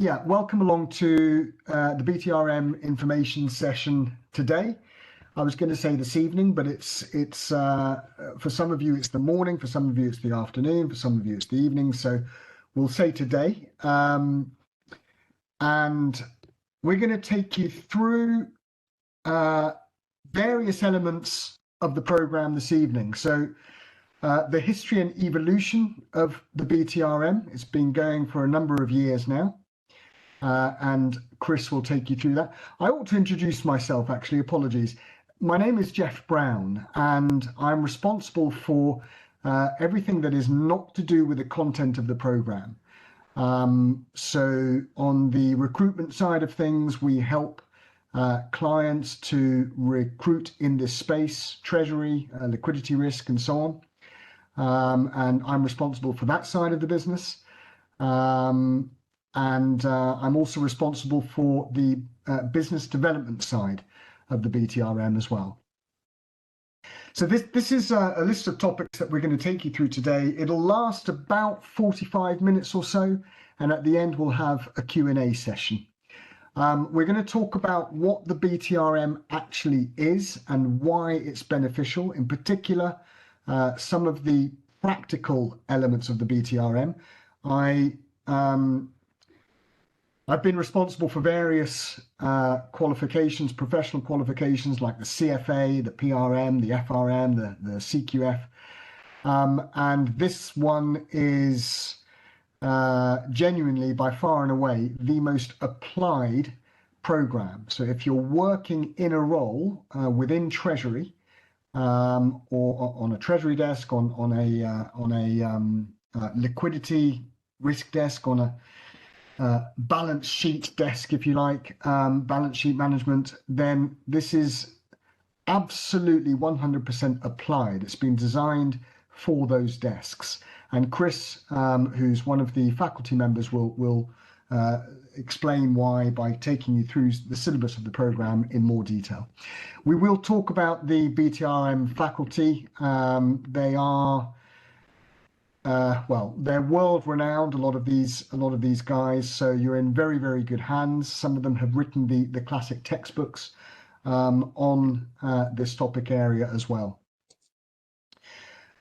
Yeah, welcome along to the BTRM information session today. I was going to say this evening, but it's for some of you it's the morning, for some of you it's the afternoon, for some of you it's the evening. So we'll say today, and we're going to take you through various elements of the program this evening. So the history and evolution of the BTRM, it's been going for a number of years now. And Chris will take you through that. I ought to introduce myself, actually, apologies. My name is Jeff Brown, and I'm responsible for everything that is not to do with the content of the program. So on the recruitment side of things, we help clients to recruit in this space, Treasury, liquidity risk, and so on. And I'm responsible for that side of the business. And I'm also responsible for the business development side of the BTRM as well. So this is a list of topics that we're going to take you through today. It'll last about 45 minutes or so, and at the end we'll have a Q&A session. We're going to talk about what the BTRM actually is and why it's beneficial, in particular some of the practical elements of the BTRM. I've been responsible for various qualifications, professional qualifications like the CFA, the PRM, the FRM, the CQF. And this one is genuinely, by far and away, the most applied program. So if you're working in a role within Treasury or on a Treasury desk, on a liquidity risk desk, on a balance sheet desk, if you like, balance sheet management, then this is absolutely 100% applied. It's been designed for those desks. And Chris, who's one of the faculty members, will explain why by taking you through the syllabus of the program in more detail. We will talk about the BTRM faculty. They are well, they're world renowned, a lot of these guys, so you're in very, very good hands. Some of them have written the classic textbooks on this topic area as well.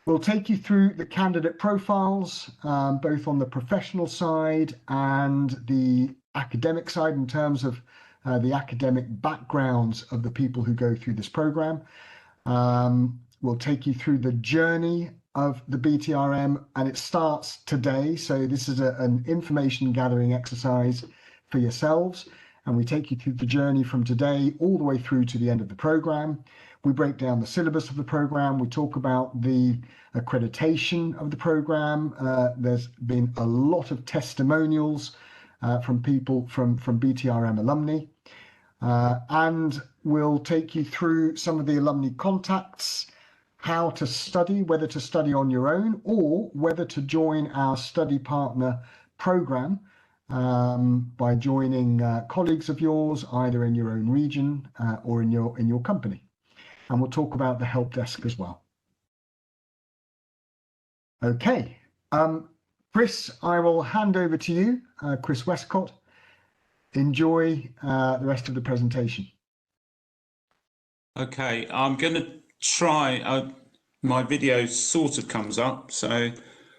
We'll take you through the candidate profiles, both on the professional side and the academic side, in terms of the academic backgrounds of the people who go through this program. We'll take you through the journey of the BTRM, and it starts today. So this is an information gathering exercise for yourselves, and we take you through the journey from today all the way through to the end of the program. We break down the syllabus of the program. We talk about the accreditation of the program. There's been a lot of testimonials from people from BTRM alumni, and we'll take you through some of the alumni contacts, how to study, whether to study on your own or whether to join our study partner program by joining colleagues of yours, either in your own region or in your company. And we'll talk about the help desk as well. Okay, Chris, I will hand over to you, Chris Westcott. Enjoy the rest of the presentation. Okay, I'm going to try, my video sort of comes up. So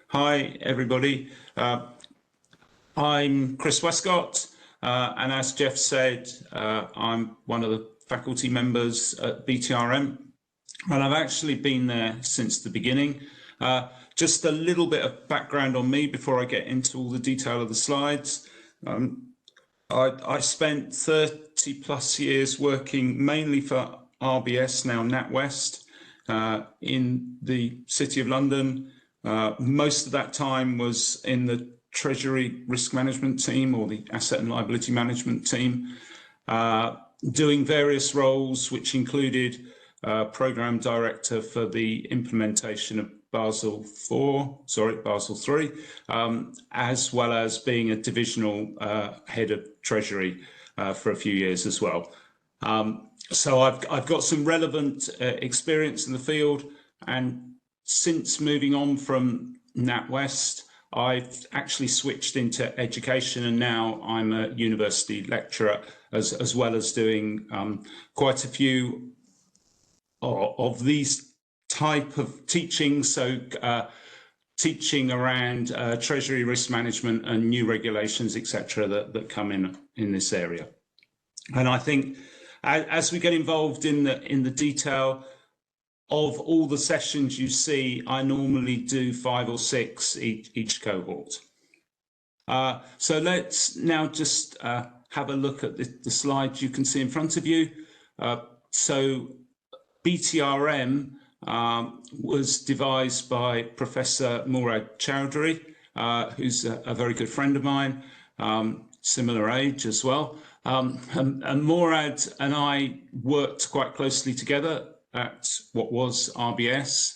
hi everybody, I'm Chris Westcott, and as Jeff said, I'm one of the faculty members at BTRM, and I've actually been there since the beginning. Just a little bit of background on me before I get into all the detail of the slides. I spent 30 plus years working mainly for RBS, now NatWest, in the City of London. Most of that time was in the Treasury risk management team, or the asset and liability management team, doing various roles, which included program director for the implementation of Basel III, as well as being a divisional head of Treasury for a few years as well. So I've got some relevant experience in the field, and since moving on from NatWest, I've actually switched into education, and now I'm a university lecturer, as well as doing quite a few of these type of teaching. So teaching around Treasury risk management and new regulations, etc., that come in this area. And I think as we get involved in the detail of all the sessions you see, I normally do 5 or 6 each cohort. So let's now just have a look at the slides you can see in front of you. So BTRM was devised by Professor Moorad Choudhry, who's a very good friend of mine, similar age as well. And Moorad and I worked quite closely together at what was RBS.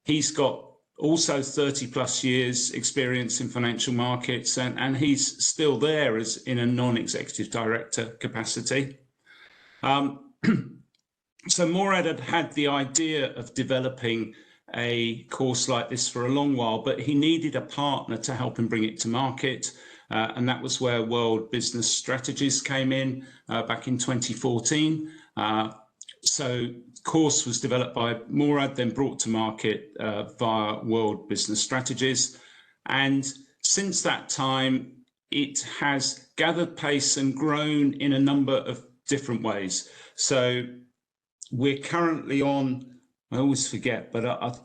He's got also 30 plus years experience in financial markets, and he's still there as in a non-executive director capacity. So Moorad had the idea of developing a course like this for a long while, but he needed a partner to help him bring it to market. And that was where World Business Strategies came in back in 2014. So the course was developed by Moorad, then brought to market via World Business Strategies. And since that time, it has gathered pace and grown in a number of different ways. So we're currently on, I always forget, but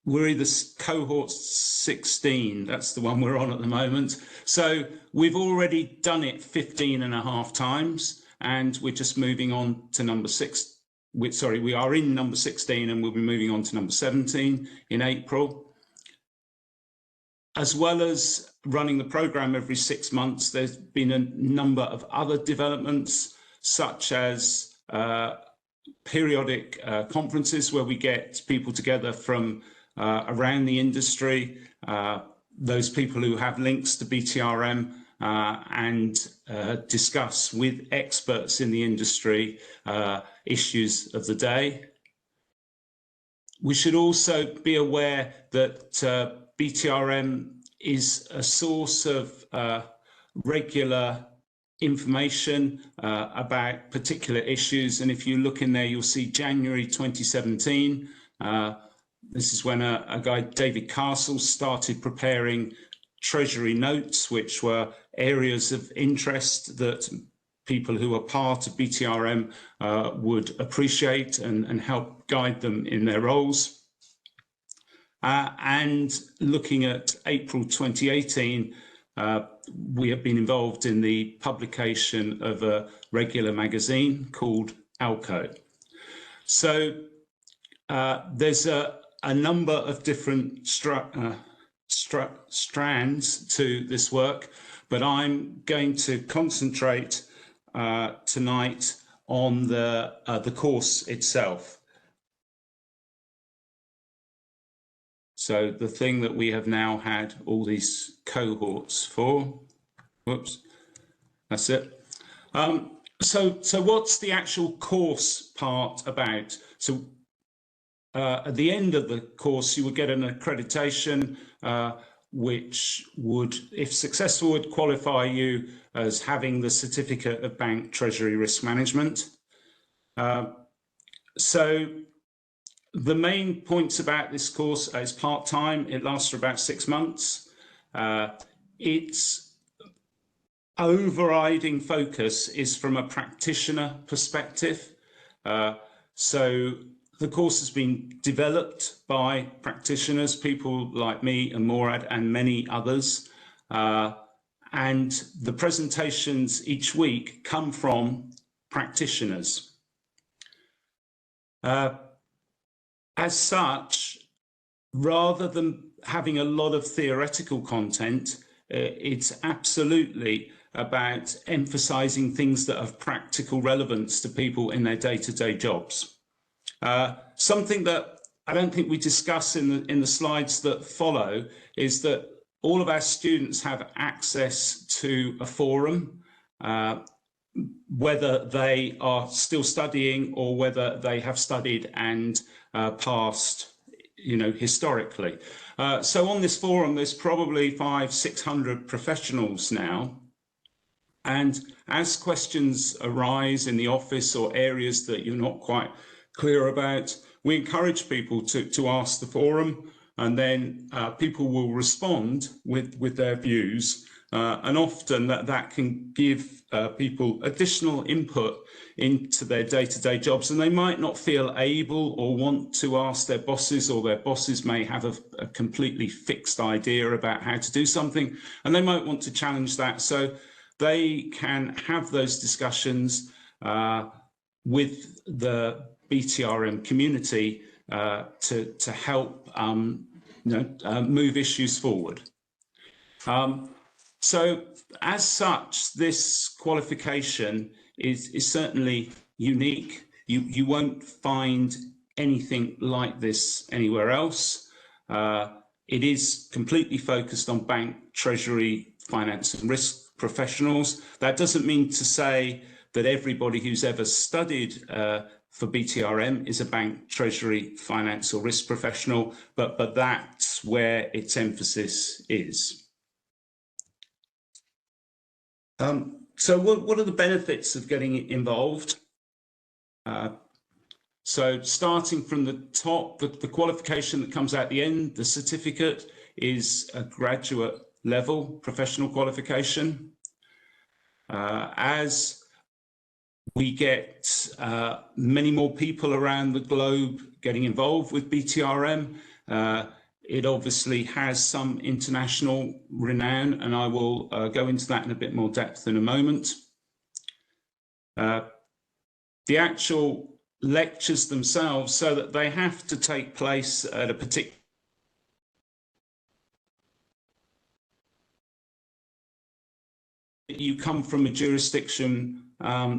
we're either cohort 16, that's the one we're on at the moment. So we've already done it 15.5 times, and we're just moving on to number 6. We are in number 16, and we'll be moving on to number 17 in April. As well as running the program every 6 months, there's been a number of other developments, such as periodic conferences where we get people together from around the industry, those people who have links to BTRM, and discuss with experts in the industry issues of the day. We should also be aware that BTRM is a source of regular information about particular issues, and if you look in there, you'll see January 2017. This is when a guy, David Castle, started preparing Treasury notes, which were areas of interest that people who are part of BTRM would appreciate and help guide them in their roles. And looking at April 2018, we have been involved in the publication of a regular magazine called ALCO. So there's a number of different strands to this work, but I'm going to concentrate tonight on the course itself. So the thing that we have now had all these cohorts for. Whoops, that's it. So what's the actual course part about? So at the end of the course, you would get an accreditation, which would, if successful, would qualify you as having the certificate of bank treasury risk management. So the main points about this course is part-time. It lasts for about 6 months. Its overriding focus is from a practitioner perspective. So the course has been developed by practitioners, people like me and Moorad and many others. And the presentations each week come from practitioners. As such, rather than having a lot of theoretical content, it's absolutely about emphasizing things that have practical relevance to people in their day-to-day jobs. Something that I don't think we discuss in the slides that follow is that all of our students have access to a forum, whether they are still studying or whether they have studied and passed historically. So on this forum, there's probably 500-600 professionals now. And as questions arise in the office or areas that you're not quite clear about, we encourage people to ask the forum, and then people will respond with their views. And often that can give people additional input into their day-to-day jobs, and they might not feel able or want to ask their bosses, or their bosses may have a completely fixed idea about how to do something, and they might want to challenge that. So they can have those discussions with the BTRM community to help move issues forward. So as such, this qualification is certainly unique. You won't find anything like this anywhere else. It is completely focused on bank, treasury, finance and risk professionals. That doesn't mean to say that everybody who's ever studied for BTRM is a bank, treasury, finance or risk professional, but that's where its emphasis is. So what are the benefits of getting involved? So starting from the top, the qualification that comes at the end, the certificate, is a graduate level professional qualification. As we get many more people around the globe getting involved with BTRM, it obviously has some international renown, and I will go into that in a bit more depth in a moment. The actual lectures themselves, so that they have to take place at a particular you come from a jurisdiction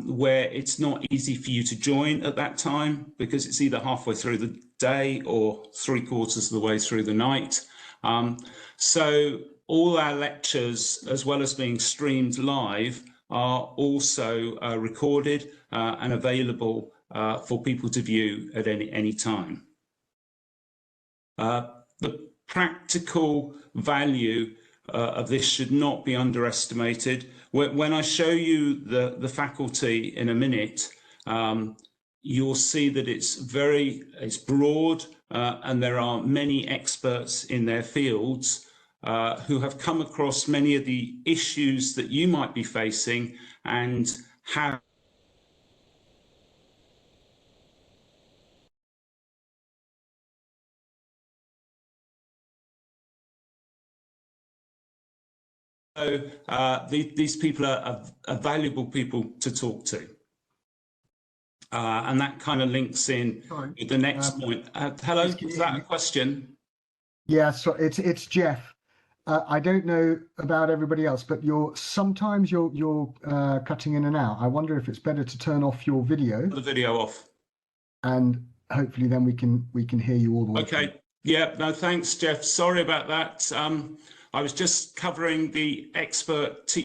where it's not easy for you to join at that time, because it's either halfway through the day or 3/4 of the way through the night. So all our lectures, as well as being streamed live, are also recorded and available for people to view at any time. The practical value of this should not be underestimated. When I show you the faculty in a minute, you'll see that it's broad, and there are many experts in their fields who have come across many of the issues that you might be facing and have So these people are valuable people to talk to. And that kind of links in with the next point. Hello, is that a question? Yeah, so it's Jeff. I don't know about everybody else, but sometimes you're cutting in and out. I wonder if it's better to turn off your video. The video off. And hopefully then we can hear you all the way. Okay. Through. Yeah, no, thanks, Jeff. Sorry about that. I was just covering the expert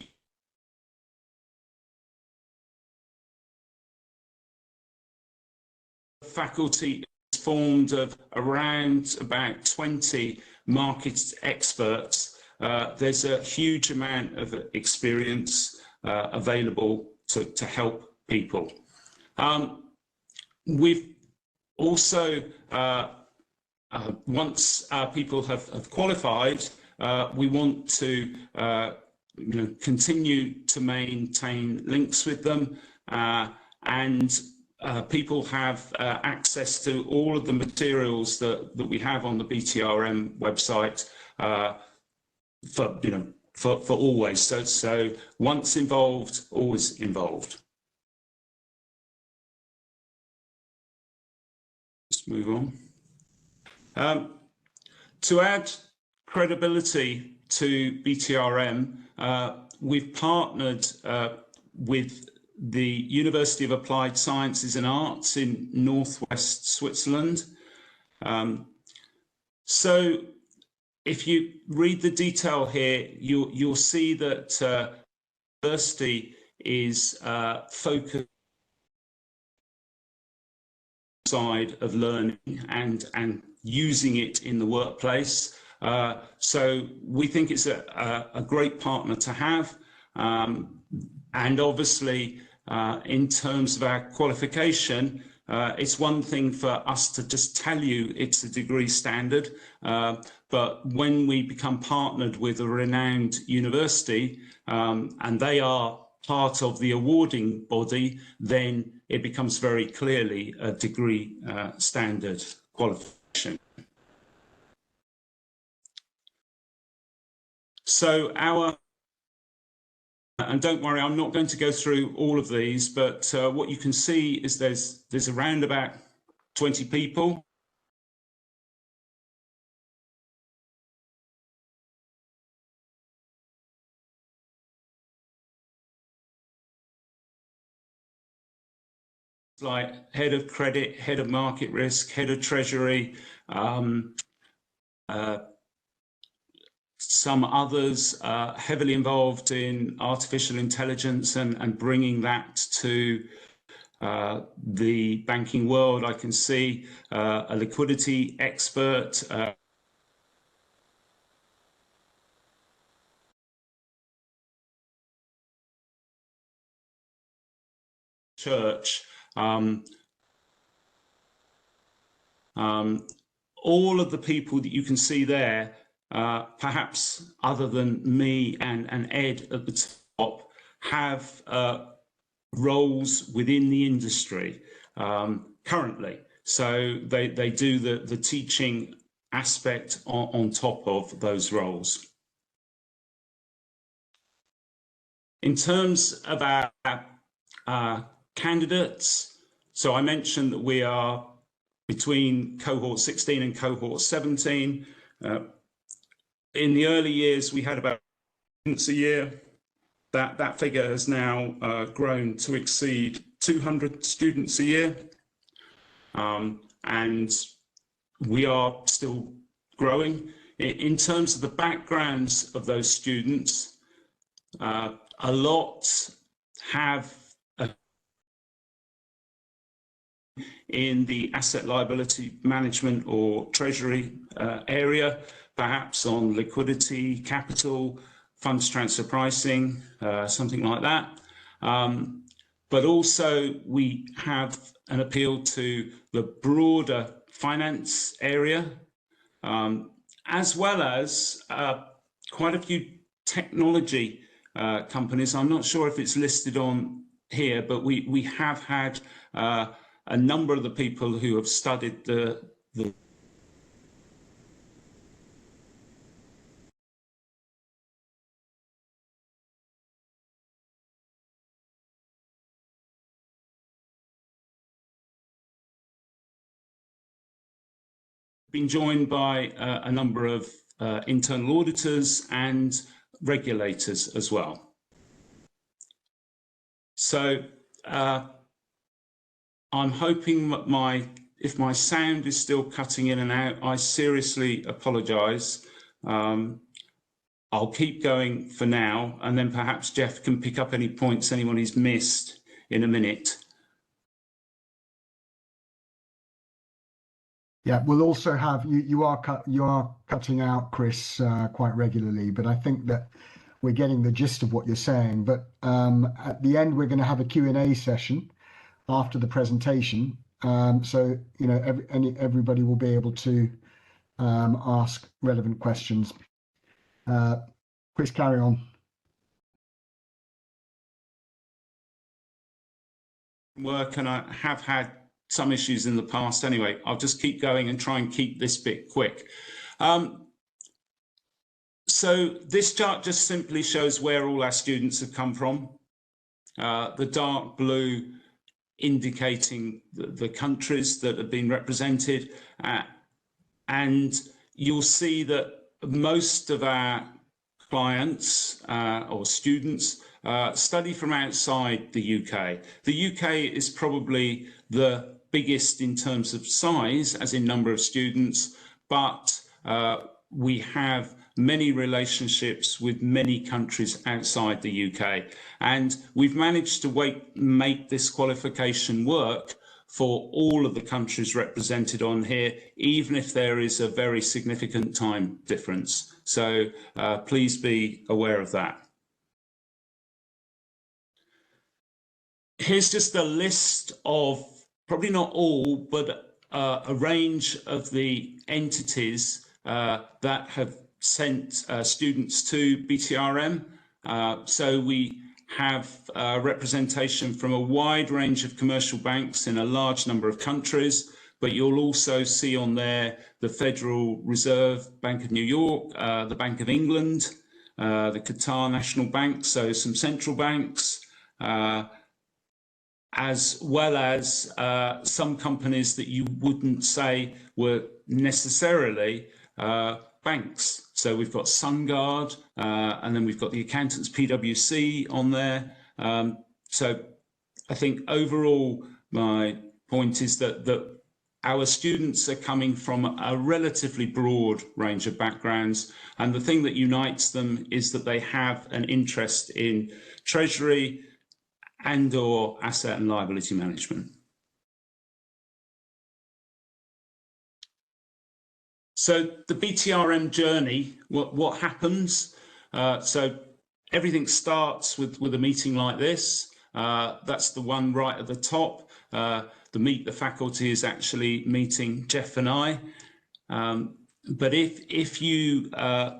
faculty is formed of around about 20 market experts. There's a huge amount of experience available to help people. We've also, once people have qualified, we want to continue to maintain links with them, and people have access to all of the materials that we have on the BTRM website for always. So once involved, always involved. Let's move on. To add credibility to BTRM, we've partnered with the University of Applied Sciences and Arts in Northwest Switzerland. So if you read the detail here, you'll see that the university is focused side of learning and using it in the workplace. So we think it's a great partner to have. And obviously, in terms of our qualification, it's one thing for us to just tell you it's a degree standard, but when we become partnered with a renowned university and they are part of the awarding body, then it becomes very clearly a degree standard qualification. So and don't worry, I'm not going to go through all of these, but what you can see is there's around about 20 people. Like head of credit, head of market risk, head of treasury, some others heavily involved in artificial intelligence and bringing that to the banking world. I can see a liquidity expert, church. All of the people that you can see there, perhaps other than me and Ed at the top, have roles within the industry currently. So they do the teaching aspect on top of those roles. In terms of our candidates, so I mentioned that we are between cohort 16 and cohort 17. In the early years, we had about students a year. That figure has now grown to exceed 200 students a year. And we are still growing. In terms of the backgrounds of those students, a lot have in the asset liability management or treasury area, perhaps on liquidity, capital, funds transfer pricing, something like that. But also we have an appeal to the broader finance area, as well as quite a few technology companies. I'm not sure if it's listed on here, but we have had a number of the people who have studied the been joined by a number of internal auditors and regulators as well. So I'm hoping that if my sound is still cutting in and out, I seriously apologise. I'll keep going for now, and then perhaps Jeff can pick up any points anybody's missed in a minute. Yeah, we'll also have you are cutting out, Chris, quite regularly, but I think that we're getting the gist of what you're saying. But at the end, we're going to have a Q&A session after the presentation, so everybody will be able to ask relevant questions. Chris, carry on. Work, and I have had some issues in the past. Anyway, I'll just keep going and try and keep this bit quick. So this chart just simply shows where all our students have come from. The dark blue indicating the countries that have been represented, and you'll see that most of our clients or students study from outside the UK. The UK is probably the biggest in terms of size, as in number of students, but we have many relationships with many countries outside the UK. And we've managed to make this qualification work for all of the countries represented on here, even if there is a very significant time difference. So please be aware of that. Here's just a list of, probably not all, but a range of the entities that have sent students to BTRM. So we have representation from a wide range of commercial banks in a large number of countries, but you'll also see on there the Federal Reserve Bank of New York, the Bank of England, the Qatar National Bank, so some central banks, as well as some companies that you wouldn't say were necessarily banks. So we've got SunGard, and then we've got the accountants PwC on there. So I think overall, my point is that our students are coming from a relatively broad range of backgrounds. And the thing that unites them is that they have an interest in Treasury and/or asset and liability management. So the BTRM journey, what happens? So everything starts with a meeting like this. That's the one right at the top. The Meet the Faculty is actually meeting Jeff and I. But if you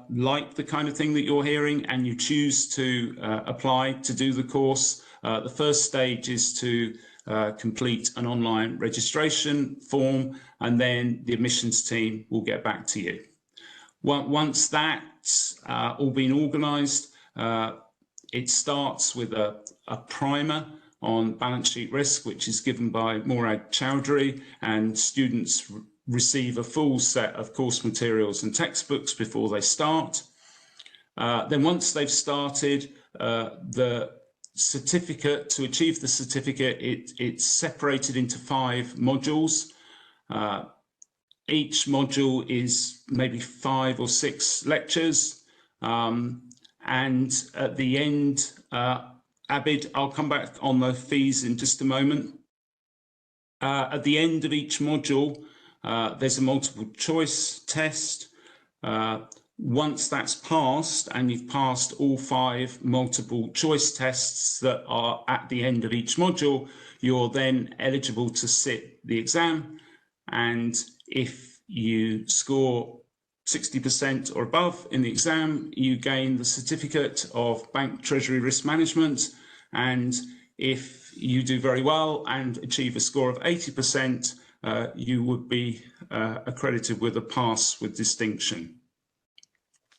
like the kind of thing that you're hearing and you choose to apply to do the course, the first stage is to complete an online registration form, and then the admissions team will get back to you. Once that's all been organised, it starts with a primer on balance sheet risk, which is given by Moorad Choudhry, and students receive a full set of course materials and textbooks before they start. Then once they've started, the certificate, to achieve the certificate, it's separated into 5 modules. Each module is maybe 5 or 6 lectures. And at the end, Abid, I'll come back on the fees in just a moment. At the end of each module, there's a multiple choice test. Once that's passed, and you've passed all 5 multiple choice tests that are at the end of each module, you're then eligible to sit the exam. And if you score 60% or above in the exam, you gain the certificate of Bank Treasury Risk Management. And if you do very well and achieve a score of 80%, you would be accredited with a pass with distinction.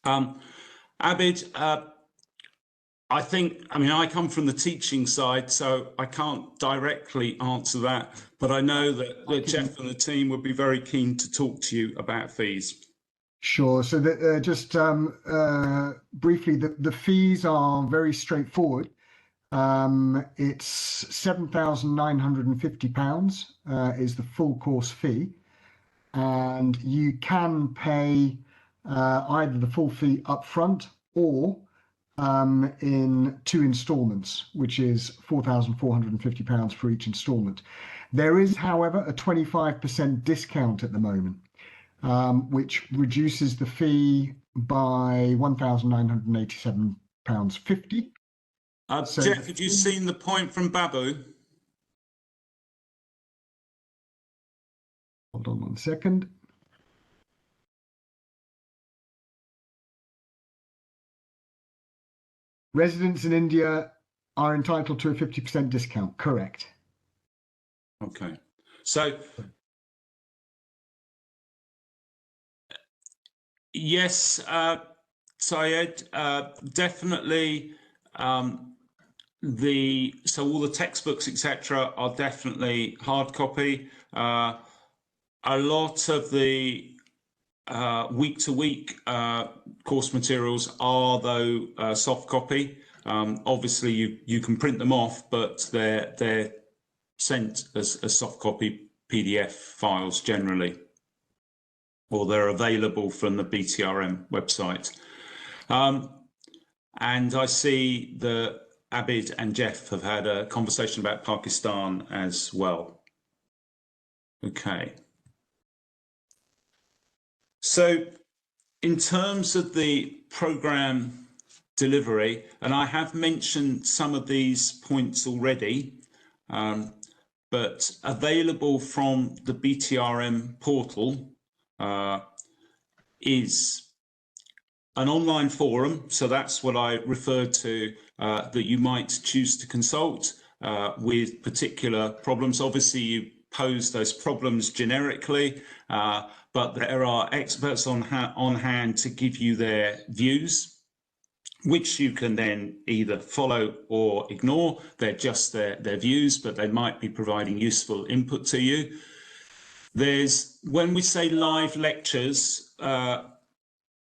Abid, I come from the teaching side, so I can't directly answer that, but I know that Jeff and the team would be very keen to talk to you about fees. Sure. So just briefly, the fees are very straightforward. It's £7,950 is the full course fee, and you can pay either the full fee up front or in 2 instalments, which is £4,450 for each instalment. There is, however, a 25% discount at the moment, which reduces the fee by £1,987.50. So Jeff, have you seen the point from Babu? Hold on 1 second. Residents in India are entitled to a 50% discount, correct? Okay. So, yes, Syed, definitely. So all the textbooks, etc., are definitely hard copy. A lot of the week-to-week course materials are, though, soft copy. Obviously, you can print them off, but they're sent as soft copy PDF files generally, or they're available from the BTRM website. And I see that Abid and Jeff have had a conversation about Pakistan as well. Okay. So in terms of the program delivery, and I have mentioned some of these points already, but available from the BTRM portal is an online forum. So that's what I referred to, that you might choose to consult with particular problems. Obviously, you pose those problems generically, but there are experts on hand to give you their views, which you can then either follow or ignore. They're just their views, but they might be providing useful input to you. When we say live lectures,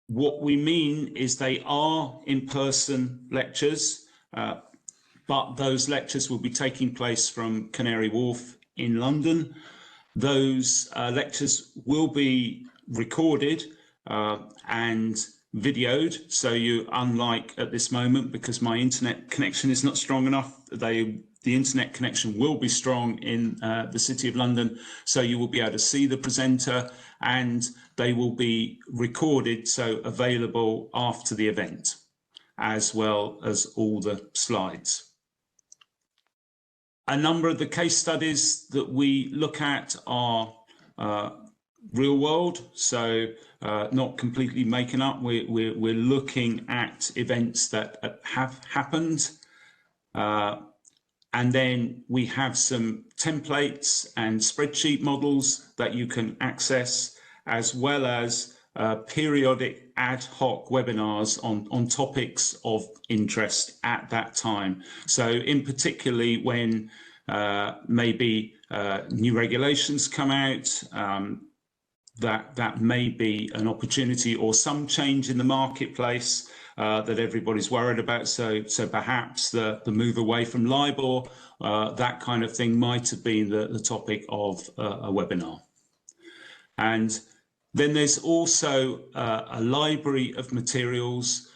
what we mean is they are in-person lectures, but those lectures will be taking place from Canary Wharf in London. Those lectures will be recorded and videoed, so you, unlike at this moment, because my internet connection is not strong enough, the internet connection will be strong in the City of London, so you will be able to see the presenter, and they will be recorded, so available after the event, as well as all the slides. A number of the case studies that we look at are real world, so not completely making up. We're looking at events that have happened, and then we have some templates and spreadsheet models that you can access, as well as periodic ad hoc webinars on topics of interest at that time. So in particularly when maybe new regulations come out, that may be an opportunity, or some change in the marketplace that everybody's worried about. So perhaps the move away from LIBOR, that kind of thing might have been the topic of a webinar. And then there's also a library of materials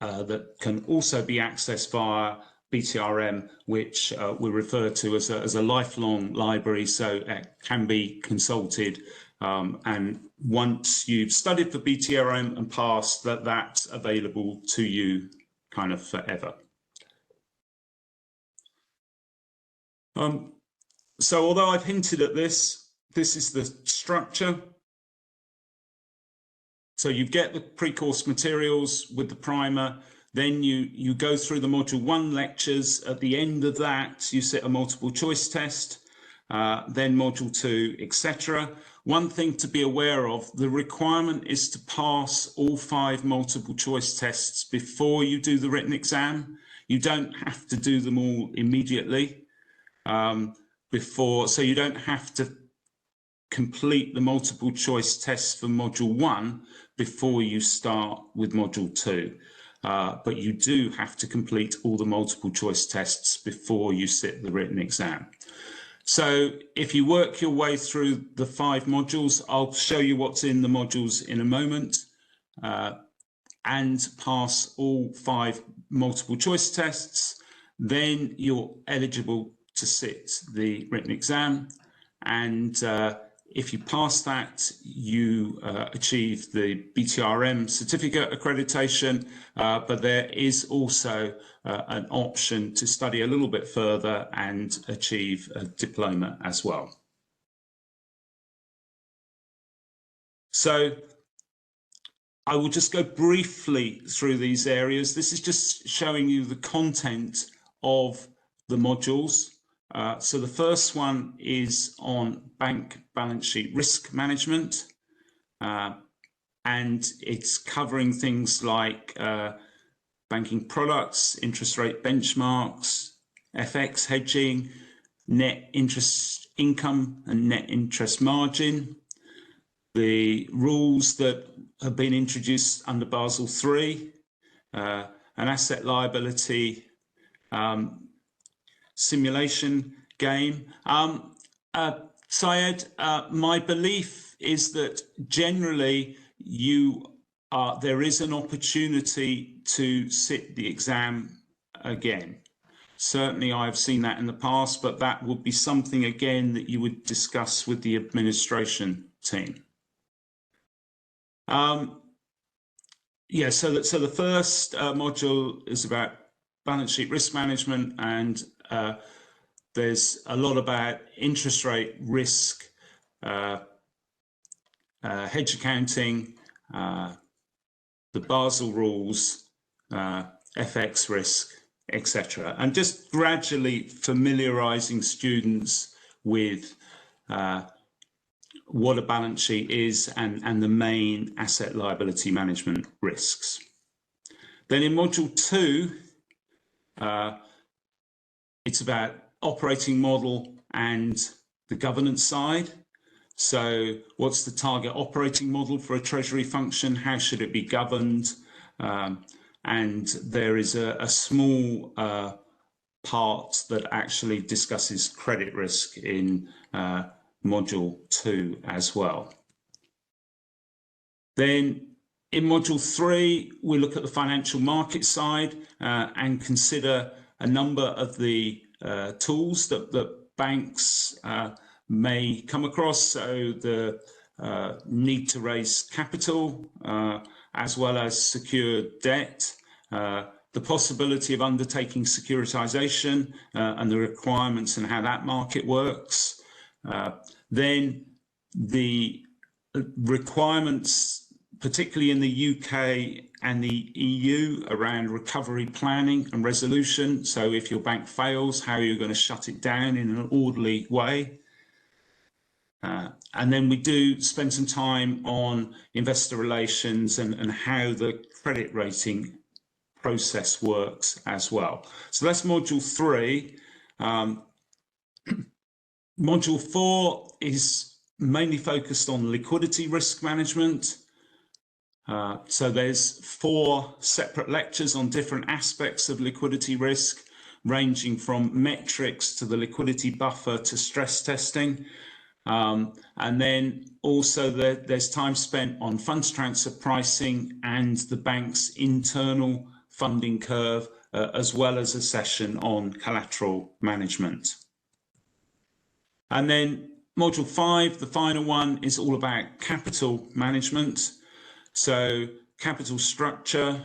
that can also be accessed via BTRM, which we refer to as a lifelong library, so it can be consulted. And once you've studied for BTRM and passed, that's available to you kind of forever. So although I've hinted at this is the structure. So you get the pre-course materials with the primer, then you go through the module 1 lectures. At the end of that, you sit a multiple choice test, then module 2, etc. One thing to be aware of, the requirement is to pass all 5 multiple choice tests before you do the written exam. You don't have to do them all immediately so you don't have to complete the multiple choice tests for module 1 before you start with module 2. But you do have to complete all the multiple choice tests before you sit the written exam. So if you work your way through the 5 modules, I'll show you what's in the modules in a moment, and pass all 5 multiple choice tests, then you're eligible to sit the written exam. And if you pass that, you achieve the BTRM certificate accreditation, but there is also an option to study a little bit further and achieve a diploma as well. So I will just go briefly through these areas. This is just showing you the content of the modules. So the first one is on bank balance sheet risk management, and it's covering things like banking products, interest rate benchmarks, FX hedging, net interest income and net interest margin, the rules that have been introduced under Basel III, an asset liability simulation game. Syed, my belief is that generally there is an opportunity to sit the exam again. Certainly I've seen that in the past, but that would be something again that you would discuss with the administration team. Yeah, so the first module is about balance sheet risk management, and there's a lot about interest rate risk, hedge accounting, the Basel rules, FX risk, etc. And just gradually familiarizing students with what a balance sheet is and the main asset liability management risks. Then in module 2, it's about operating model and the governance side. So what's the target operating model for a Treasury function? How should it be governed? And there is a small part that actually discusses credit risk in module 2 as well. Then in module 3, we look at the financial market side and consider a number of the tools that banks may come across. So the need to raise capital, as well as secured debt, the possibility of undertaking securitization and the requirements and how that market works. Then the requirements, particularly in the UK and the EU, around recovery planning and resolution. So if your bank fails, how are you going to shut it down in an orderly way? And then we do spend some time on investor relations and how the credit rating process works as well. So that's module 3. Module 4 is mainly focused on liquidity risk management. So there's 4 separate lectures on different aspects of liquidity risk, ranging from metrics to the liquidity buffer to stress testing. And then also there's time spent on funds transfer pricing and the bank's internal funding curve, as well as a session on collateral management. And then module 5, the final one, is all about capital management. So capital structure,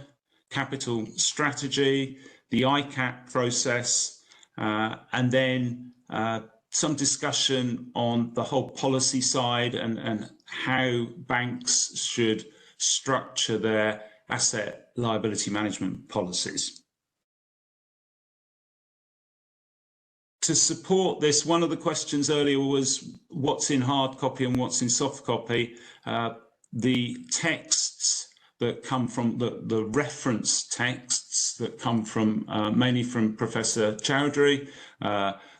capital strategy, the ICAP process, and then some discussion on the whole policy side and how banks should structure their asset liability management policies. To support this, one of the questions earlier was what's in hard copy and what's in soft copy. The texts that come from the reference texts that come from mainly from Professor Choudhry,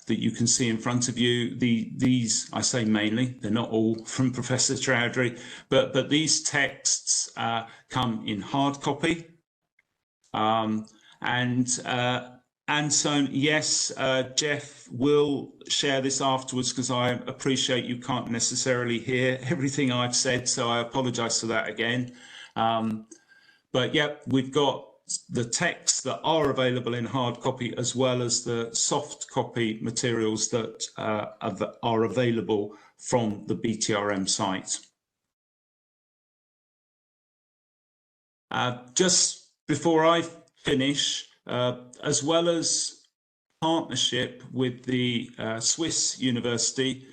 that you can see in front of you. These, I say mainly, they're not all from Professor Choudhry, but these texts come in hard copy. And so, yes, Jeff will share this afterwards, because I appreciate you can't necessarily hear everything I've said, so I apologize for that again. But yeah, we've got the texts that are available in hard copy, as well as the soft copy materials that are available from the BTRM site. Just before I finish, as well as partnership with the Swiss university,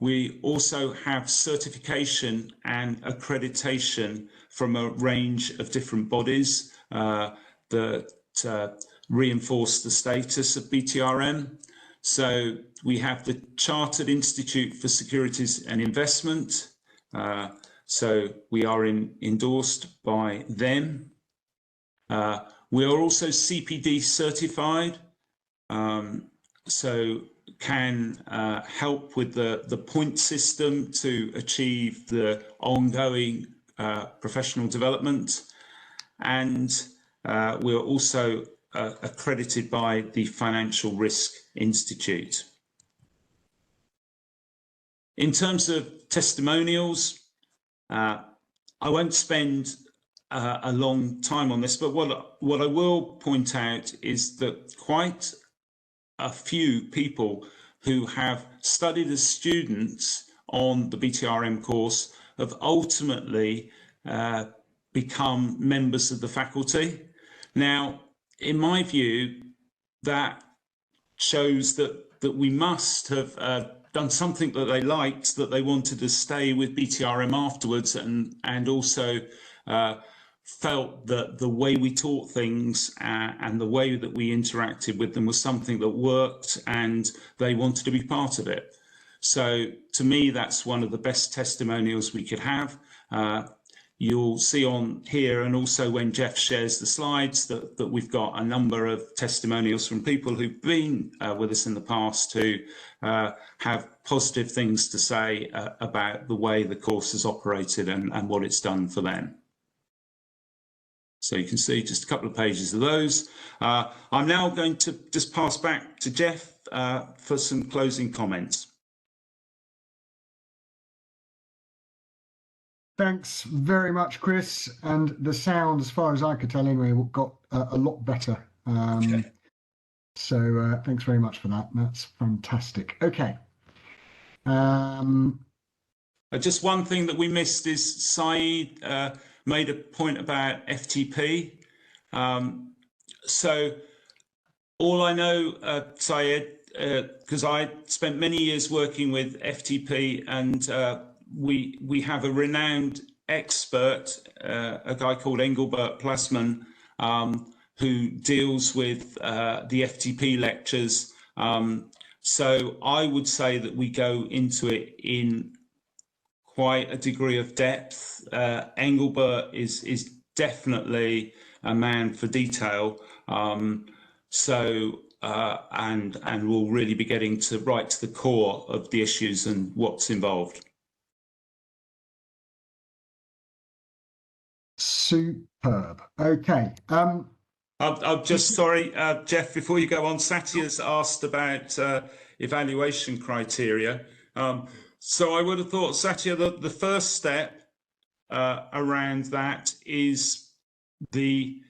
we also have certification and accreditation from a range of different bodies that reinforce the status of BTRM. So we have the Chartered Institute for Securities and Investment. So we are endorsed by them. We are also CPD certified, so can help with the point system to achieve the ongoing professional development. And we're also accredited by the Financial Risk Institute. In terms of testimonials, I won't spend a long time on this, but what I will point out is that quite a few people who have studied as students on the BTRM course have ultimately become members of the faculty. Now, in my view, that shows that we must have done something that they liked, that they wanted to stay with BTRM afterwards, and also felt that the way we taught things and the way that we interacted with them was something that worked, and they wanted to be part of it. So to me, that's one of the best testimonials we could have. You'll see on here, and also when Jeff shares the slides, that we've got a number of testimonials from people who've been with us in the past who have positive things to say about the way the course has operated and what it's done for them. So you can see just a couple of pages of those. I'm now going to just pass back to Jeff for some closing comments. Thanks very much, Chris. And the sound, as far as I could tell anyway, got a lot better. Okay. So thanks very much for that. That's fantastic. Okay. Just one thing that we missed is Saeed made a point about FTP. So all I know, Saeed, because I spent many years working with FTP, and we have a renowned expert, a guy called Engelbert Plasman, who deals with the FTP lectures. So I would say that we go into it in quite a degree of depth. Engelbert is definitely a man for detail. And we'll really be getting right to the core of the issues and what's involved. Superb. Okay. I'm just sorry, Jeff, before you go on, Satya's asked about evaluation criteria. So I would have thought, Satya, the first step around that is the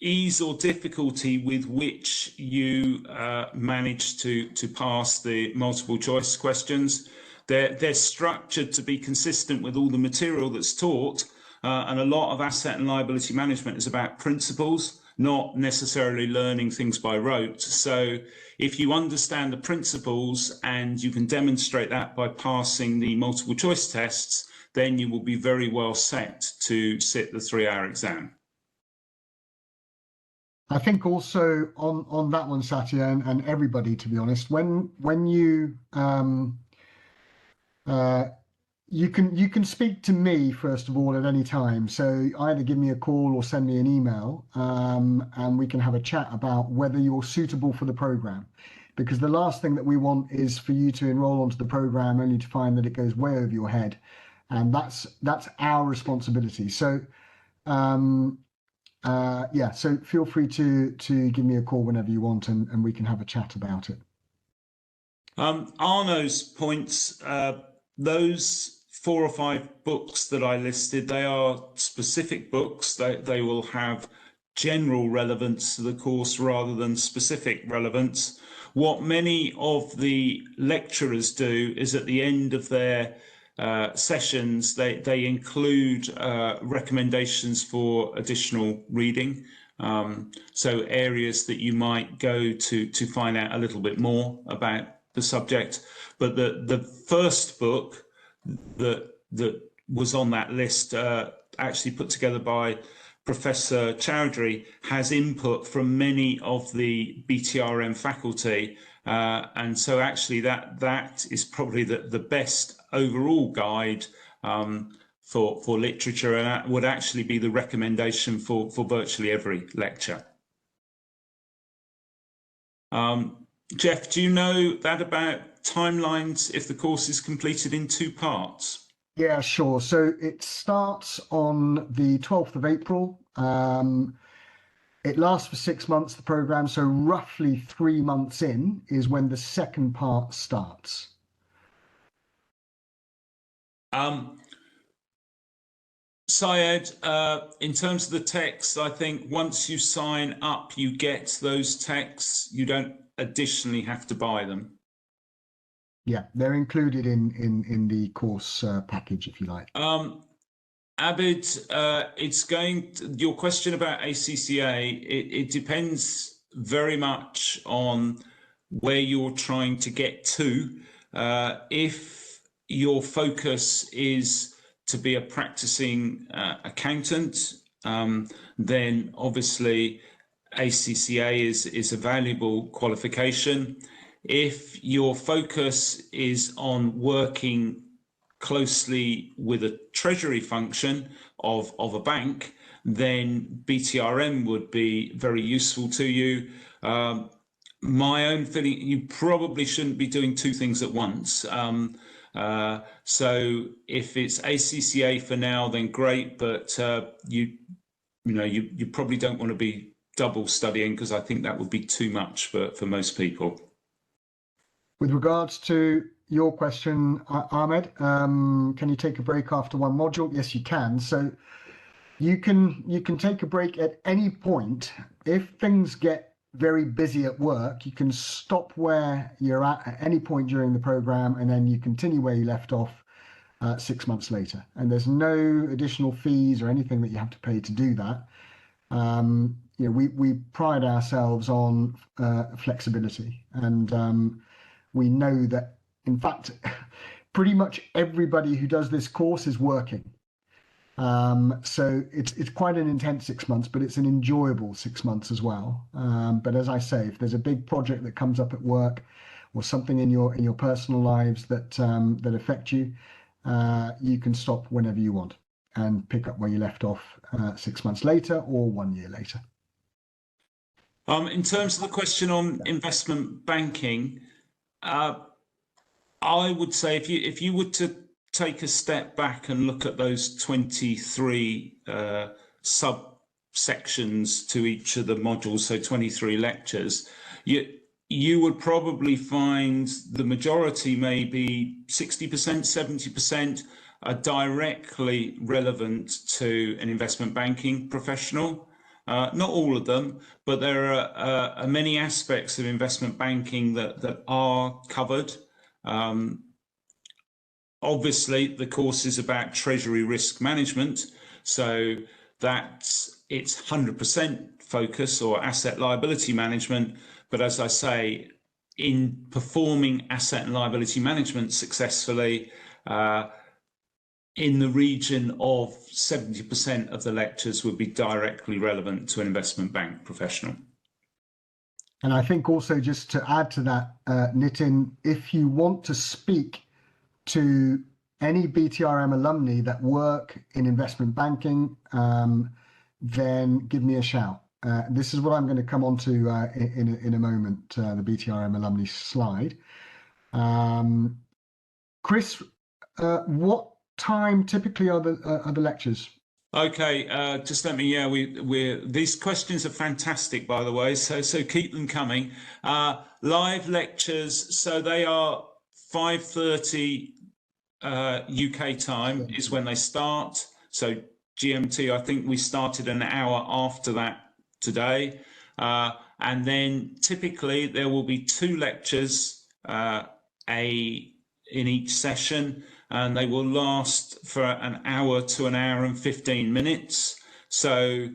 ease or difficulty with which you manage to pass the multiple choice questions. They're structured to be consistent with all the material that's taught. And a lot of asset and liability management is about principles, not necessarily learning things by rote. So if you understand the principles and you can demonstrate that by passing the multiple choice tests, then you will be very well set to sit the 3-hour exam. I think also on that one, Satya, and everybody, to be honest, when you you can speak to me first of all at any time. So either give me a call or send me an email, and we can have a chat about whether you're suitable for the program. Because the last thing that we want is for you to enroll onto the program only to find that it goes way over your head, and that's our responsibility. So yeah, so feel free to give me a call whenever you want, and we can have a chat about it. Arno's points, those 4 or 5 books that I listed, they are specific books. They will have general relevance to the course rather than specific relevance. What many of the lecturers do is at the end of their sessions, they include recommendations for additional reading. So areas that you might go to find out a little bit more about the subject. But the first book that was on that list, actually put together by Professor Choudhry, has input from many of the BTRM faculty, and so actually that is probably the best overall guide for literature, and that would actually be the recommendation for virtually every lecture. Jeff, do you know that about timelines if the course is completed in 2 parts? Yeah, sure. So it starts on the 12th of April. It lasts for 6 months, the program. So roughly 3 months in is when the second part starts. Syed, in terms of the texts, I think once you sign up, you get those texts. You don't additionally have to buy them. Yeah, they're included in the course package, if you like. Abid, your question about ACCA, it depends very much on where you're trying to get to. If your focus is to be a practicing accountant, then obviously ACCA is a valuable qualification. If your focus is on working closely with a treasury function of a bank, then BTRM would be very useful to you. My own feeling, you probably shouldn't be doing two things at once. So if it's ACCA for now, then great, but you probably don't want to be double studying, because I think that would be too much for most people. With regards to your question, Ahmed, can you take a break after one module? Yes, you can. So you can take a break at any point. If things get very busy at work, you can stop where you're at any point during the program, and then you continue where you left off 6 months later. And there's no additional fees or anything that you have to pay to do that. We pride ourselves on flexibility, and we know that, in fact, pretty much everybody who does this course is working. So it's quite an intense 6 months, but it's an enjoyable 6 months as well. But as I say, if there's a big project that comes up at work or something in your personal lives that affect you, you can stop whenever you want and pick up where you left off 6 months later or 1 year later. In terms of the question on investment banking, I would say if you were to take a step back and look at those 23 subsections to each of the modules, so 23 lectures, you would probably find the majority, maybe 60%, 70%, are directly relevant to an investment banking professional. Not all of them, but there are many aspects of investment banking that are covered. Obviously, the course is about Treasury risk management, so it's 100% focus, or asset liability management. But as I say, in performing asset and liability management successfully, in the region of 70% of the lectures would be directly relevant to an investment bank professional. And I think also, just to add to that, Nitin, if you want to speak to any BTRM alumni that work in investment banking, then give me a shout. This is what I'm going to come on to in a moment, the BTRM alumni slide. Chris, what time typically are the lectures? Okay, just let me, these questions are fantastic, by the way, so keep them coming. Live lectures, so they are 5:30 UK time is when they start. So GMT, I think we started an hour after that today. And then typically there will be 2 lectures in each session, and they will last for an hour to an hour and 15 minutes. So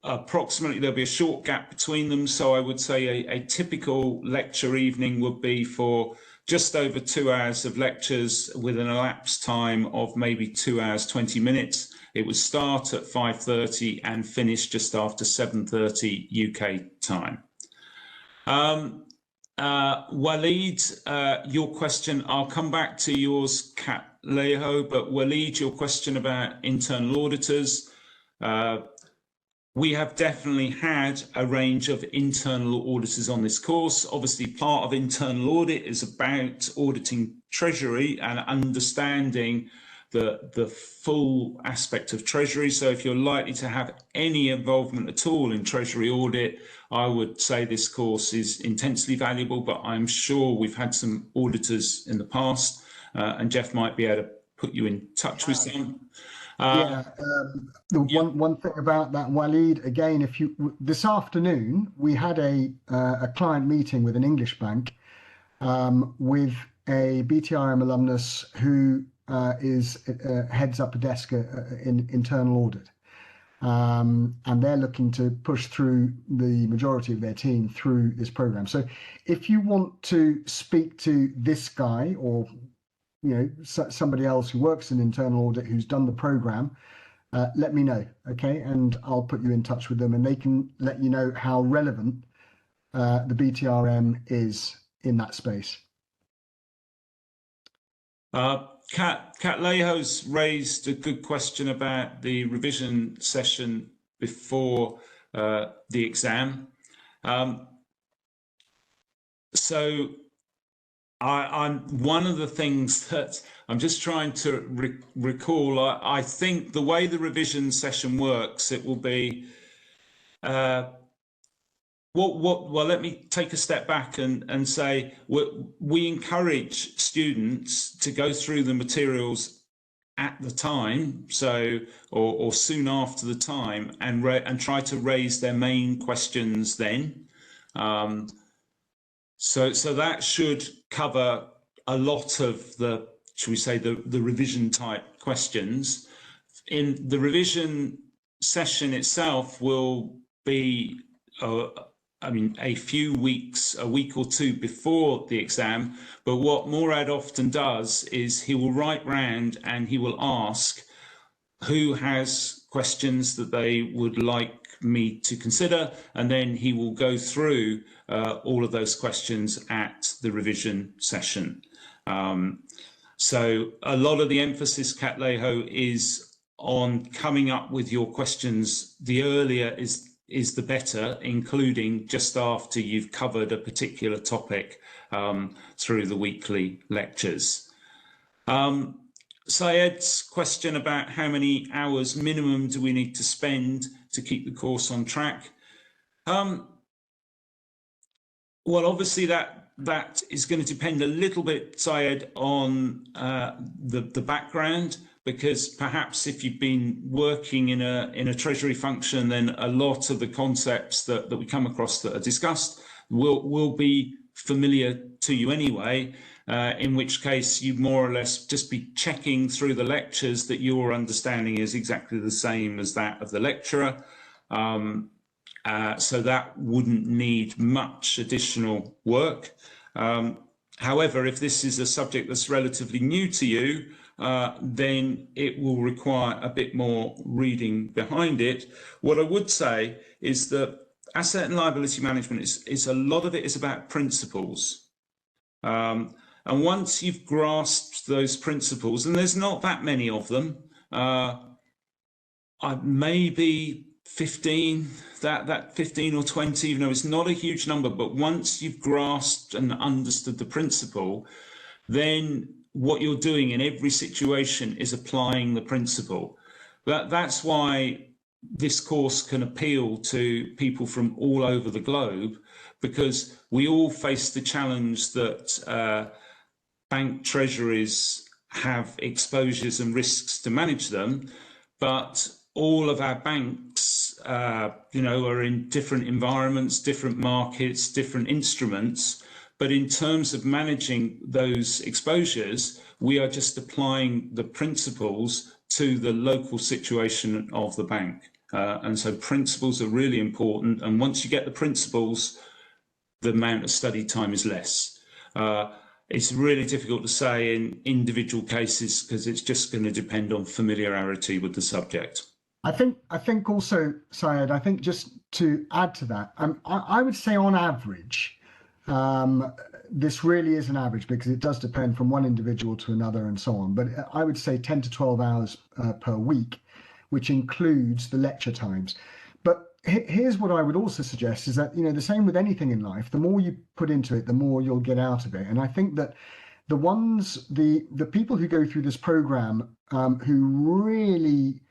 approximately there'll be a short gap between them. So I would say a typical lecture evening would be for just over 2 hours of lectures with an elapsed time of maybe 2 hours, 20 minutes. It would start at 5:30 and finish just after 7:30 UK time. Waleed, your question, I'll come back to yours, Leho, but Waleed, your question about internal auditors. We have definitely had a range of internal auditors on this course. Obviously, part of internal audit is about auditing Treasury and understanding the full aspect of Treasury. So if you're likely to have any involvement at all in Treasury audit, I would say this course is intensely valuable, but I'm sure we've had some auditors in the past, and Jeff might be able to put you in touch with some. Yeah, the Yeah. one thing about that, Waleed, again, if you this afternoon we had a client meeting with an English bank, with a BTRM alumnus who is heads up a desk in internal audit. And they're looking to push through the majority of their team through this program. So if you want to speak to this guy, or somebody else who works in internal audit who's done the program, let me know, okay? And I'll put you in touch with them, and they can let you know how relevant the BTRM is in that space. Kat Leho's raised a good question about the revision session before the exam. So I'm one of the things that I'm just trying to recall. I think the way the revision session works, it will be well, let me take a step back and say we encourage students to go through the materials at the time, so or soon after the time, and try to raise their main questions then. So that should cover a lot of the, shall we say, the revision type questions. In the revision session itself will be a few weeks, a week or two before the exam. But what Moorad often does is he will write round and he will ask who has questions that they would like me to consider, and then he will go through all of those questions at the revision session. So a lot of the emphasis, Kat Leho, is on coming up with your questions. The earlier is the better, including just after you've covered a particular topic through the weekly lectures. Syed's question about how many hours minimum do we need to spend to keep the course on track? Well, obviously that is going to depend a little bit, Syed, on the background, because perhaps if you've been working in a Treasury function, then a lot of the concepts that we come across that are discussed will be familiar to you anyway, in which case you more or less just be checking through the lectures that your understanding is exactly the same as that of the lecturer. So that wouldn't need much additional work. However, if this is a subject that's relatively new to you, then it will require a bit more reading behind it. What I would say is that asset and liability management is a lot of it is about principles. And once you've grasped those principles, and there's not that many of them, maybe 15, that 15 or 20, even though it's not a huge number, but once you've grasped and understood the principle, then what you're doing in every situation is applying the principle. That's why this course can appeal to people from all over the globe, because we all face the challenge that bank treasuries have exposures and risks to manage them, but all of our banks, are in different environments, different markets, different instruments. But in terms of managing those exposures, we are just applying the principles to the local situation of the bank. And so principles are really important. And once you get the principles, the amount of study time is less. It's really difficult to say in individual cases because it's just going to depend on familiarity with the subject. I think also, Syed, I think just to add to that, I would say on average, this really is an average because it does depend from one individual to another and so on. But I would say 10 to 12 hours per week, which includes the lecture times. But here's what I would also suggest is that, the same with anything in life, the more you put into it, the more you'll get out of it. And I think that the people who go through this program, who really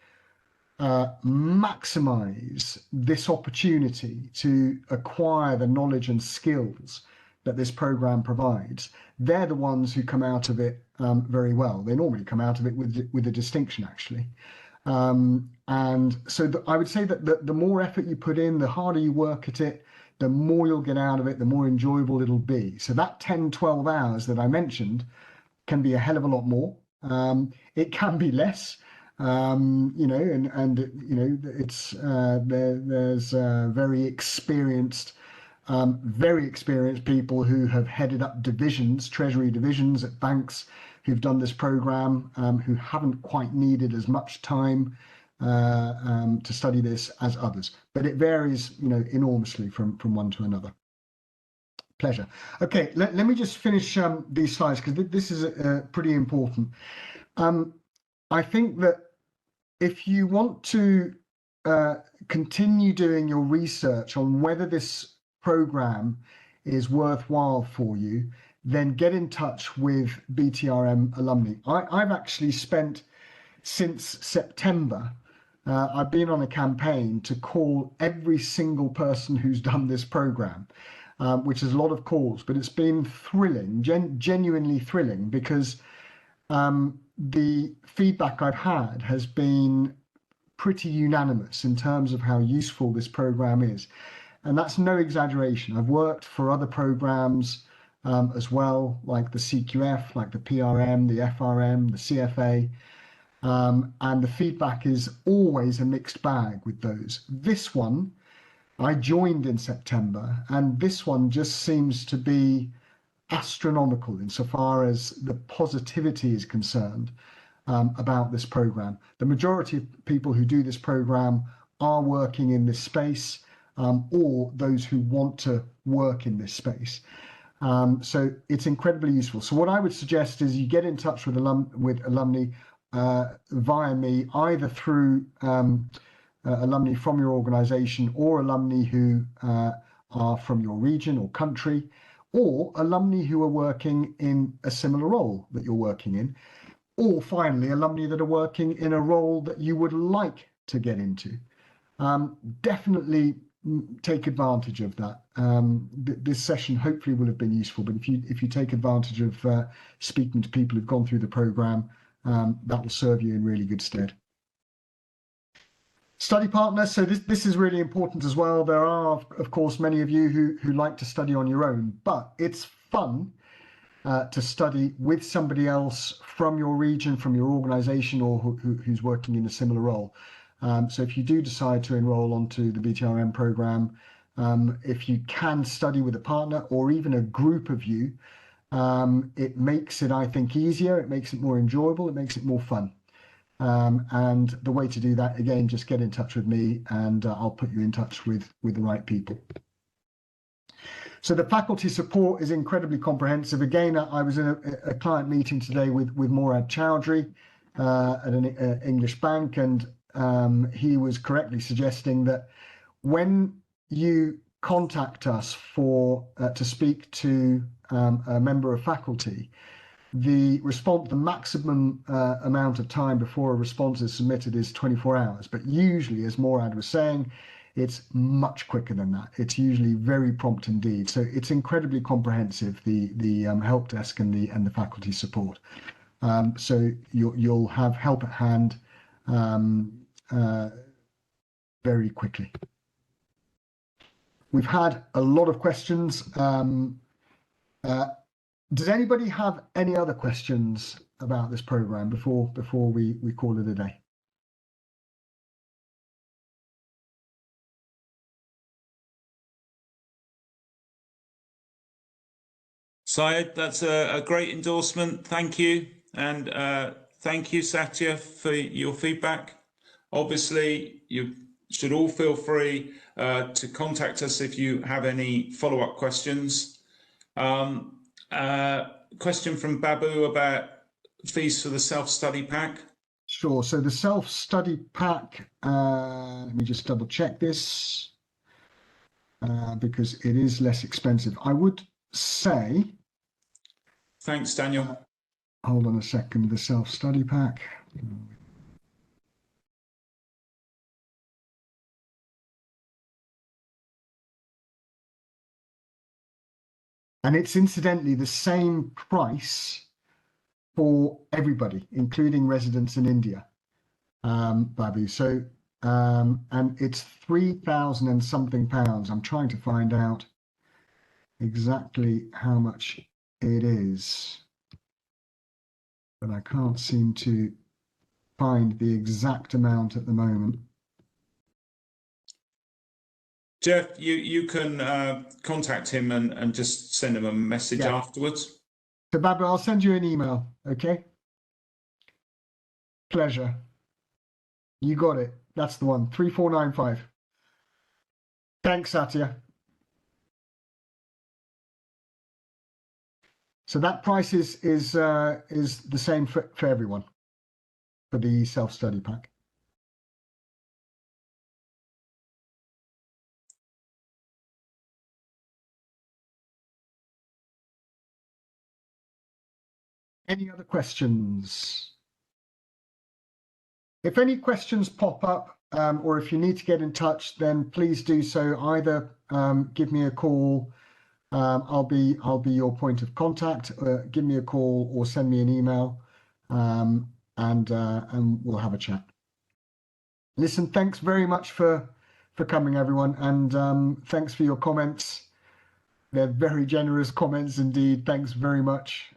maximize this opportunity to acquire the knowledge and skills that this program provides, they're the ones who come out of it very well. They normally come out of it with a distinction, actually. And so I would say that the more effort you put in, the harder you work at it, the more you'll get out of it, the more enjoyable it'll be. So that 10, 12 hours that I mentioned can be a hell of a lot more. It can be less, you know, and you know, it's there's very experienced people who have headed up divisions, treasury divisions at banks, who've done this program, who haven't quite needed as much time to study this as others. But it varies, you know, enormously from one to another. Pleasure. Okay, let me just finish these slides because this is pretty important. I think that if you want to continue doing your research on whether this program is worthwhile for you, then get in touch with BTRM alumni. I've actually spent, since September, I've been on a campaign to call every single person who's done this program, which is a lot of calls, but it's been thrilling, genuinely thrilling, because the feedback I've had has been pretty unanimous in terms of how useful this program is. And that's no exaggeration. I've worked for other programs as well, like the CQF, like the PRM, the FRM, the CFA, and the feedback is always a mixed bag with those. This one, I joined in September, and this one just seems to be astronomical insofar as the positivity is concerned about this program. The majority of people who do this program are working in this space, or those who want to work in this space. So it's incredibly useful. So what I would suggest is you get in touch with alumni via me, either through alumni from your organization or alumni who are from your region or country, or alumni who are working in a similar role that you're working in, or finally, alumni that are working in a role that you would like to get into. Definitely take advantage of that. This session hopefully will have been useful, but if you take advantage of speaking to people who've gone through the program, that will serve you in really good stead. Study partners, so this is really important as well. There are, of course, many of you who like to study on your own, but it's fun to study with somebody else from your region, from your organization, or who's working in a similar role. So if you do decide to enroll onto the BTRM program, if you can study with a partner or even a group of you, it makes it, I think, easier, it makes it more enjoyable, it makes it more fun. And the way to do that, again, just get in touch with me and I'll put you in touch with the right people. So the faculty support is incredibly comprehensive. Again, I was in a client meeting today with Moorad Choudhry at an English bank, and he was correctly suggesting that when you contact us to speak to a member of faculty, the maximum amount of time before a response is submitted is 24 hours. But usually, as Moorad was saying, it's much quicker than that. It's usually very prompt indeed. So it's incredibly comprehensive, the help desk and the faculty support. So you'll have help at hand very quickly. We've had a lot of questions. Does anybody have any other questions about this program before we call it a day? Syed, that's a great endorsement. Thank you. And thank you, Satya, for your feedback. Obviously, you should all feel free to contact us if you have any follow-up questions. Question from Babu about fees for the self-study pack. Sure. So the self-study pack, let me just double check this because it is less expensive. I would say. Thanks, Daniel. Hold on a second. The self-study pack. And it's incidentally the same price for everybody, including residents in India. Babu. So, and it's 3,000 and something pounds. I'm trying to find out exactly how much it is, but I can't seem to find the exact amount at the moment. Jeff, you can contact him and just send him a message afterwards. So, Babu, I'll send you an email, okay? Pleasure. You got it. That's the one, 3495. Thanks, Satya. So that price is the same for everyone for the self-study pack. Any other questions? If any questions pop up, or if you need to get in touch, then please do so. Either give me a call. I'll be your point of contact. Give me a call or send me an email, and we'll have a chat. Listen, thanks very much for coming, everyone, and thanks for your comments. They're very generous comments indeed. Thanks very much.